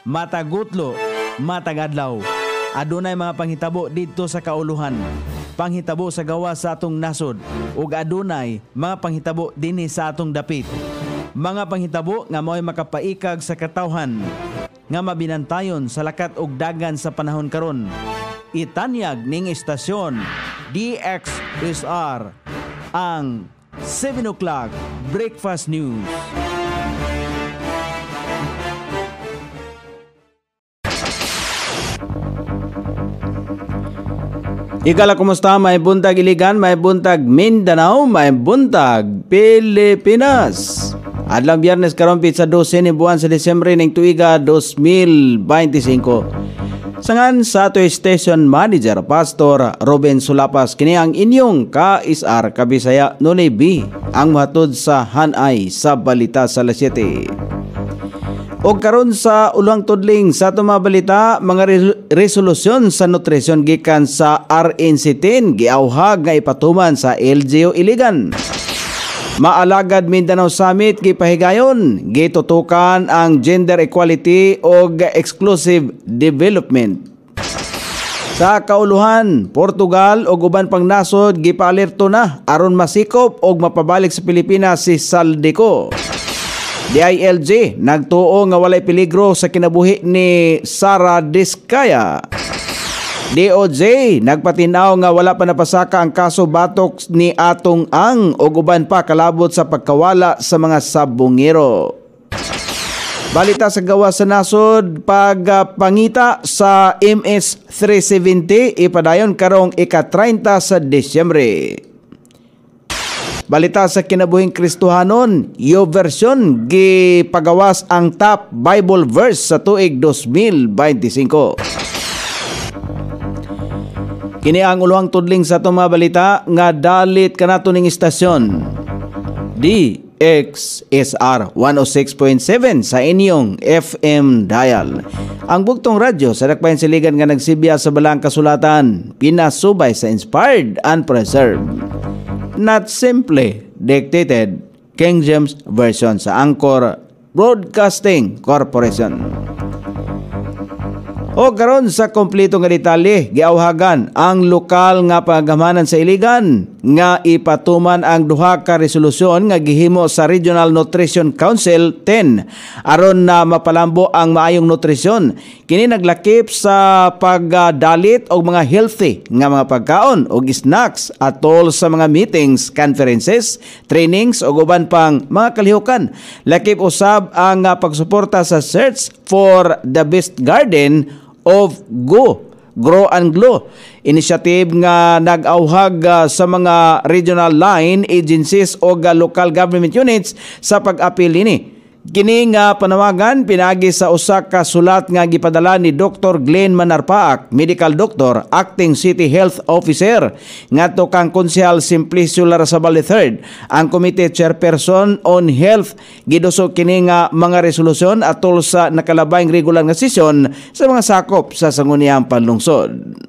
matagutlo, matagadlaw. Adunay mga panghitabo dito sa kauluhan, panghitabo sa gawa sa atong nasod, ug adunay mga panghitabo dinhi sa atong dapit. Mga panghitabo nga mao'y makapaikag sa katawhan, nga mabinantayon sa lakat ug dagan sa panahon karon. Itanyag ning istasyon DXSR ang 7 o'clock Breakfast News. Ikala, kumusta? May buntag Iligan, may buntag Mindanao, may buntag Pilipinas. Adlang Biyernes karon sa 12 ni buwan sa Disyembre ning tuiga 2025. Sangan sa ato station manager Pastor Ruben Sulapas, kini ang inyong ka-isar kabisaya Nonay B, ang mahatod sa hanay sa balita sa alas 7. O karon sa ulang tudling sa ato mga balita, mga resolusyon sa nutrisyon gikan sa RNC10 giawhag nga ipatuman sa LGU Iligan. Maalagad Mindanao Summit gipahigayon, gitutukan ang gender equality o exclusive development. Sa kauluhan, Portugal o uban pang nasod gipaalerto na aron masikop og mapabalik sa Pilipinas si Saldico. DILG nagtuo nga walay peligro sa kinabuhi ni Sara Diskaya. DOJ nagpatinaw nga wala pa napasaka ang kaso batok ni Atong Ang o uban pa kalabot sa pagkawala sa mga sabungero. Balita sa gawa sa nasod, pagpangita sa MS-370 ipadayon karong ika-30 sa Disyembre. Balita sa kinabuhing Kristohanon, YouVersion gipagawas ang top Bible verse sa tuig 2025. Kini ang uluhang tudling sa itong mga balita nga dalit kanato ning istasyon DXSR 106.7 sa inyong FM dial. Ang bugtong radyo sa dakbayan siligan nga nagsibya sa balang kasulatan, pinasubay sa inspired and preserved. Not simply dictated, King James Version sa Anchor Broadcasting Corporation. O karon sa kompleto nga detalye, giawhagan ang lokal nga pagamanan sa Iligan nga ipatuman ang duha ka resolusyon nga gihimo sa Regional Nutrition Council 10 aron na mapalambo ang maayong nutrisyon. Kini naglakip sa pagdalit og mga healthy nga mga pagkaon og snacks atol sa mga meetings, conferences, trainings ug uban pang mga kalihukan. Lakip usab ang pagsuporta sa search for the best garden of Grow and Glow initiative nga nag-auhag sa mga regional line agencies o local government units sa pag-apil ini. Kini nga panawagan pinagi sa usa ka sulat nga gipadala ni Dr. Glenn Manarpaak, medical doctor, acting city health officer, ngadto kang Konsehal Simplicio Larrazabal III, ang committee chairperson on health. Giduso kini nga mga resolusyon atol sa nakalabayng regular nga sesyon sa mga sakop sa sangguniang panlungsod.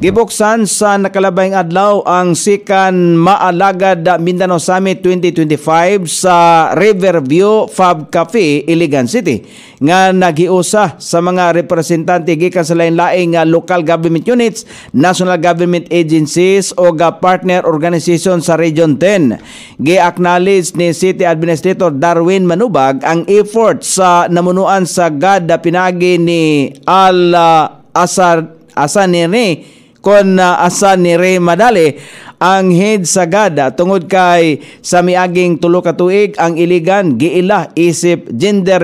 Gibuksan sa nakalabayng adlaw ang sikan Maalagad Mindanao Summit 2025 sa Riverview Fab Cafe, Iligan City, nga naghiusa sa mga representante gikan sa lain-laing local government units, national government agencies o partner organization sa Region 10. Gi-acknowledge ni City Administrator Darwin Manubag ang effort sa namunuan sa GAD pinagi ni Asanire kon Asanire Madale, ang head sa GAD tungod kay sa miaging tulo ka tuig ang Iligan giila isip gender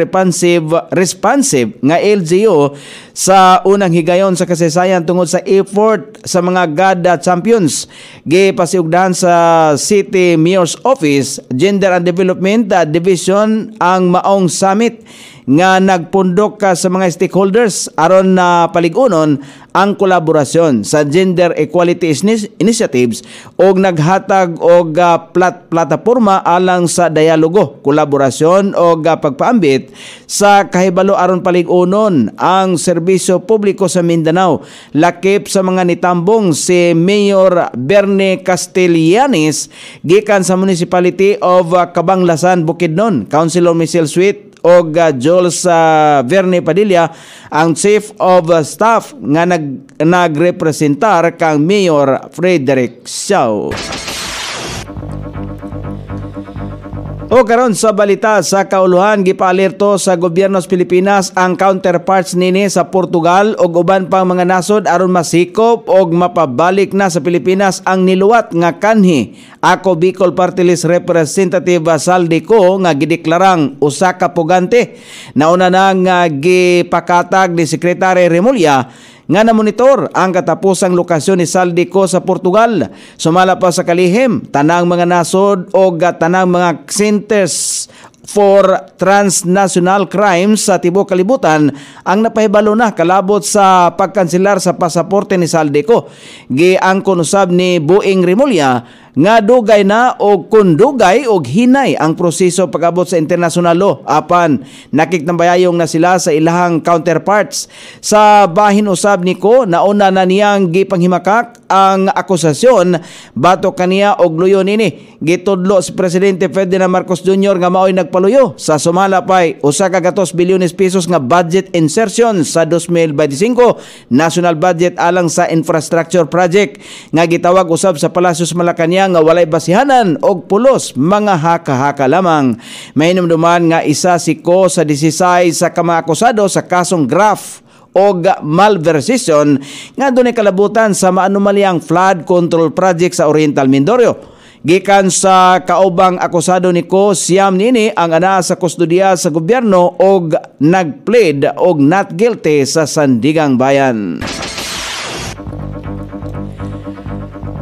responsive nga LGU sa unang higayon sa kasaysayan tungod sa effort sa mga GAD champions. Gipasiugdahan sa City Mayor's Office Gender and Development Division ang maong summit. nga nagpundok ka sa mga stakeholders aron na paligunon ang kolaborasyon sa gender equality initiatives og naghatag og plataporma alang sa dialogo, kolaborasyon og pagpaambit sa kahibalo aron paligunon ang serbisyo publiko sa Mindanao. Lakip sa mga nitambong si Mayor Bernie Castellanes gikan sa Municipality of Cabanglasan, Bukidnon, Councilor Michelle Sweet og Jules Verne Padilla ang Chief of Staff nga nagrepresentar kang Mayor Frederick Siao. O karon sa balita sa kauluhan, gipaalerto sa gobyerno sa Pilipinas ang counterparts nini sa Portugal ug uban pang mga nasod aron masikop og mapabalik na sa Pilipinas ang niluwat nga kanhi. Ako Bicol Party List Representative Saldico nga gideklarang usa ka pugante. Nauna na nga gipakatag ni Secretary Remulla nga na-monitor ang katapusang lokasyon ni Saldico sa Portugal. Sumala pa sa kalihim, tanang mga nasod o tanang mga centers for transnational crimes sa tibuok kalibutan ang napahibalo na kalabot sa pagkanselar sa pasaporte ni Saldico. Giangkon usab ni Boeing Remulla nga dugay na o kundugay og hinay ang proseso pag-abot sa international law apan nakiktambayayong na sila sa ilahang counterparts. Sa bahin usab niko, nauna na niyang gipanghimakak ang akusasyon batok kaniya og luyo nini. Gitudlo si Presidente Ferdinand Marcos Jr. nga mao'y nagpaluyo sa sumala pay usa ka 2 bilyones pesos nga budget insertion sa 2025 national budget alang sa infrastructure project nga gitawag usab sa Palacios Malacañang nga walay basihanan og pulos mga haka-haka lamang. May hinumduman nga isa si ko sa 16 sa kamaakusado sa kasong graft o malversation nga dunay kalabutan sa maanumalyang flood control project sa Oriental Mindoro. Gikan sa kaubang akusado ni ko, siyam nini ang ana sa kustodiya sa gobyerno og nagplead og not guilty sa Sandigang Bayan.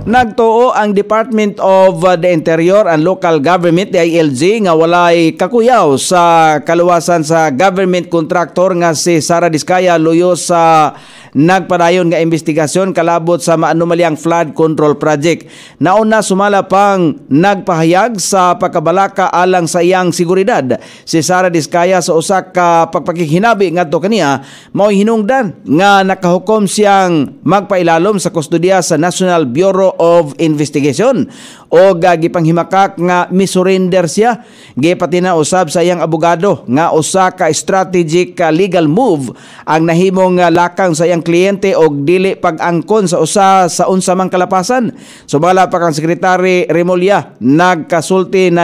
Nagtuo ang Department of the Interior and Local Government, DILG, nga walay kakuyaw sa kaluwasan sa government contractor nga si Sara Diskaya luyo sa nagpadayon nga investigasyon kalabot sa maanumalyang flood control project. Nauna sumala pang nagpahayag sa pagkabalaka alang sa iyang seguridad. Si Sara Diskaya sa usa ka pagpakihinabi ngadto kaniya mao'y hinungdan nga nakahukom siyang magpailalom sa kustodiya sa National Bureau of Investigation o gipanghimakak nga misurrender siya. Gipati na usab sa iyang abogado nga usa ka strategic legal move ang nahimong lakang sa iyang kliyente og dili pag-angkon sa usa sa unsa mang kalapasan. Sumala pa kang Secretary Remulla, nakasulti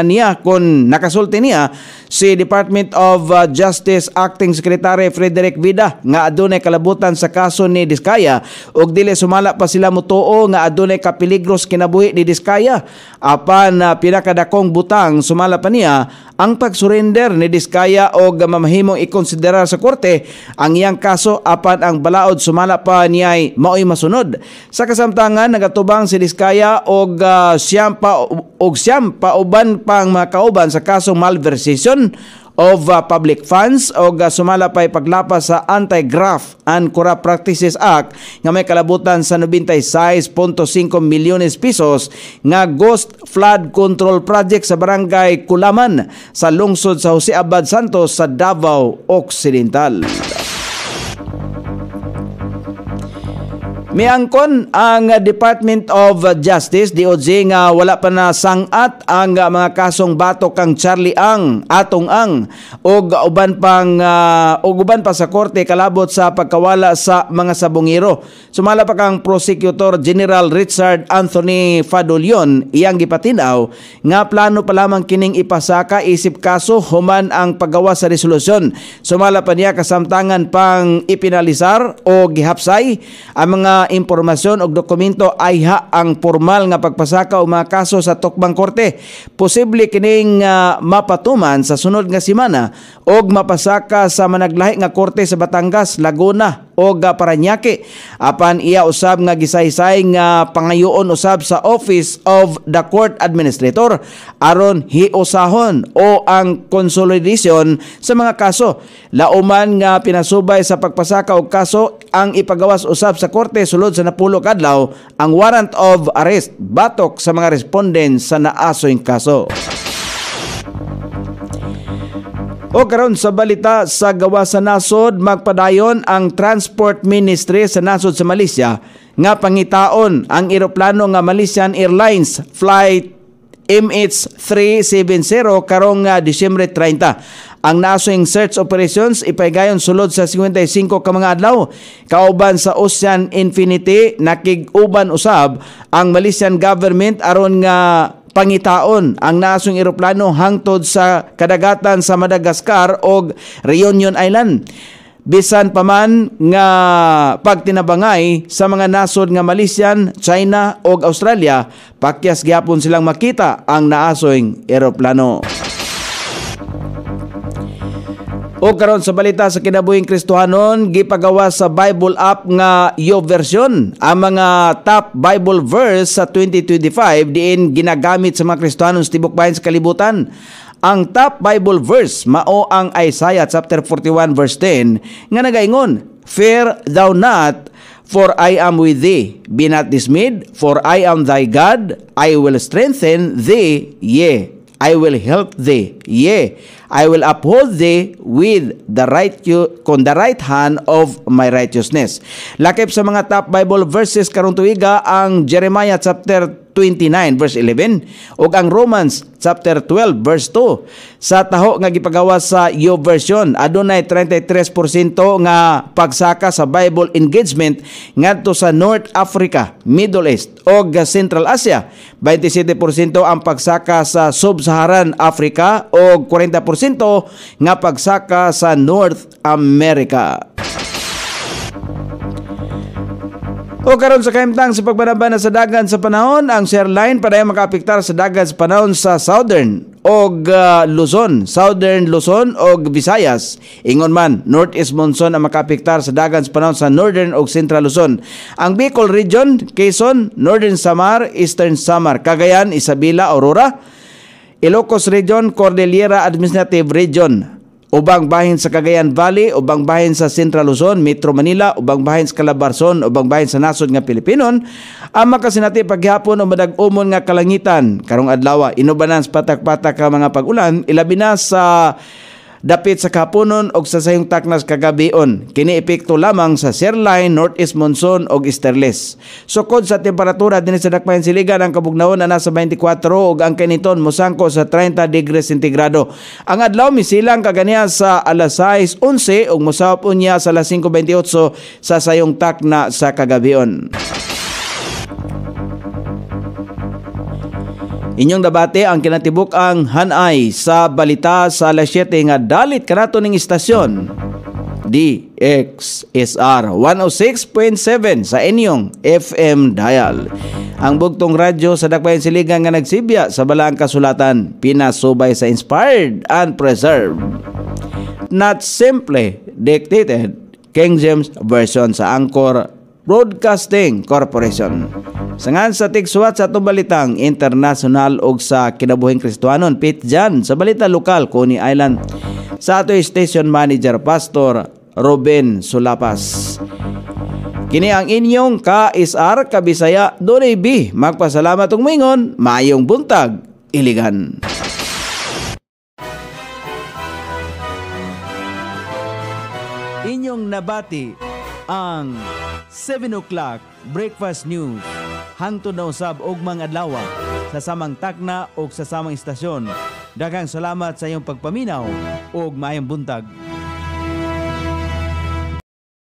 niya si Department of Justice Acting Secretary Frederick Vida nga adunay kalabutan sa kaso ni Diskaya og dili sumala pa sila mutuo nga adunay kapeligros kinabuhi ni Diskaya. Apan pinakadakong butang sumala pa niya ang pag-surrender ni Diskaya og mamahimong ikonsiderar sa korte ang iyang kaso apan ang balaod sumala pa niya mao'y masunod. Sa kasamtangan nagatubang si Diskaya og siyam pa uban pang mga kauban sa kasong malversation of public funds o sumala pa'y paglapas sa Anti-Graft and Corrupt Practices Act nga may kalabutan sa 96.5 milyones pesos nga ghost flood control project sa barangay Kulaman sa lungsod sa Jose Abad Santos sa Davao Occidental. Miangkon ang Department of Justice, DOJ, nga wala pa na sangat ang mga kasong batok kang Charlie Ang, Atong Ang ug uban pa sa korte kalabot sa pagkawala sa mga sabongero. Sumala pa kang Prosecutor General Richard Anthony Fadulion, iyang gipatinaw nga plano pa lamang kining ipasaka isip kaso human ang paggawa sa resolusyon. Sumala pa niya kasamtangan pang ipinalisar o gihapsay ang mga impormasyon o dokumento ayha ang formal nga pagpasaka o mga kaso sa tukbang korte. Posible kining mapatuman sa sunod nga semana og mapasaka sa managlahi nga korte sa Batangas, Laguna, o Paranaque. Apan iya usab nga gisaysay nga pangayoon usab sa Office of the Court Administrator aron hiusahon o ang consolidation sa mga kaso. Lauman nga pinasubay sa pagpasaka og kaso ang ipagawas usab sa korte sulod sa 10 kadlaw ang warrant of arrest batok sa mga respondents sa naasoy kaso. O karon sa balita sa gawa sa nasod, magpadayon ang Transport Ministry sa nasod sa Malaysia nga pangitaon ang eroplano nga Malaysian Airlines Flight MH370 karong Disyembre 30. Ang nasoing search operations ipaygayon sulod sa 55 ka mga adlaw. Kauban sa Ocean Infinity, nakig-uban usab ang Malaysian government aron nga pangitaon ang nasong eroplano hangtod sa kadagatan sa Madagascar o Reunion Island. Bisan pa man nga pagtinabangay sa mga nasod nga Malaysian, China o Australia, pakyas gyapon silang makita ang naasoing eroplano. O karon sa balita sa kinabuhing Kristohanon, gipagawa sa Bible app nga YouVersion ang mga top Bible verse sa 2025 diin ginagamit sa mga Kristohanon sa tibok bahin sa kalibutan. Ang top Bible verse mao ang Isaiah chapter 41 verse 10 nga nagaingon, "Fear thou not, for I am with thee. Be not dismayed, for I am thy God. I will strengthen thee, yea, I will help thee, yea, I will uphold thee with the right hand of my righteousness." Lakip sa mga top Bible verses karong tuiga ang Jeremiah chapter 29 verse 11 ug ang Romans chapter 12 verse 2. Sa taho nga gipagawa sa YouVersion, adunay 33% nga pagsaka sa Bible engagement ngadto sa North Africa, Middle East ug Central Asia. 27% ang pagsaka sa Sub-Saharan Africa ug 40% nga pagsaka sa North America. O karon sa kahimtang sa pagbanabana sa dagan sa panahon, ang Shareline padayon makaapektar sa dagan sa panahon sa Southern og Luzon, Southern Luzon og Visayas. Ingon man, Northeast monsoon ang makaapektar sa dagan sa panahon sa Northern og Central Luzon. Ang Bicol Region, Quezon, Northern Samar, Eastern Samar, Cagayan, Isabela, Aurora, Ilocos Region, Cordillera Administrative Region, ubang bahin sa Cagayan Valley, ubang bahin sa Central Luzon, Metro Manila, ubang bahin sa Calabarzon, ubang bahin sa nasod nga Pilipinon, ang makasinati paghapon o madag-umon nga kalangitan karong adlaw, inubanan sa patak-patak ka mga pag-ulan, ilabi na sa dapit sa kapunon o sa sayong taknas kagabion. Kini epekto lamang sa Shareline, Northeast monsoon o Easterlies. Sukod sa temperatura din sa dakmayan siligan, ang kabugnaon na nasa 24 ug ang kaniton mosangko sa 30 degrees centigrado. Ang adlaw misilang kaganiya sa alas 6:11 ug mosawop unya sa alas 5:28 sa sayong takna sa kagabion. Inyong debate ang kinatibuk ang hanay sa balita sa alas 7 nga dalit kanato ning istasyon DXSR 106.7 sa inyong FM dial. Ang bugtong radyo sa dakbayan siligan nga nagsibya sa balaang kasulatan, pinasubay sa inspired and preserved, not simply dictated, King James Version sa Anchor Broadcasting Corporation. Sangan sa tigsuwat sa atong balitang international og sa kinabuhing Kristohanon, Pit Jan sa balita lokal Coney Island. Sa ato station manager Pastor Ruben Sulapas. Kini ang inyong KSR Kabisaya Dunay B. Magpasalamat ug moingon, maayong buntag, Iligan. Inyong nabati ang 7 o'clock breakfast news hangtod na usab og mga adlaw sa samang takna o sa samang istasyon. Daghang salamat sa iyong pagpaminaw ug maayong buntag.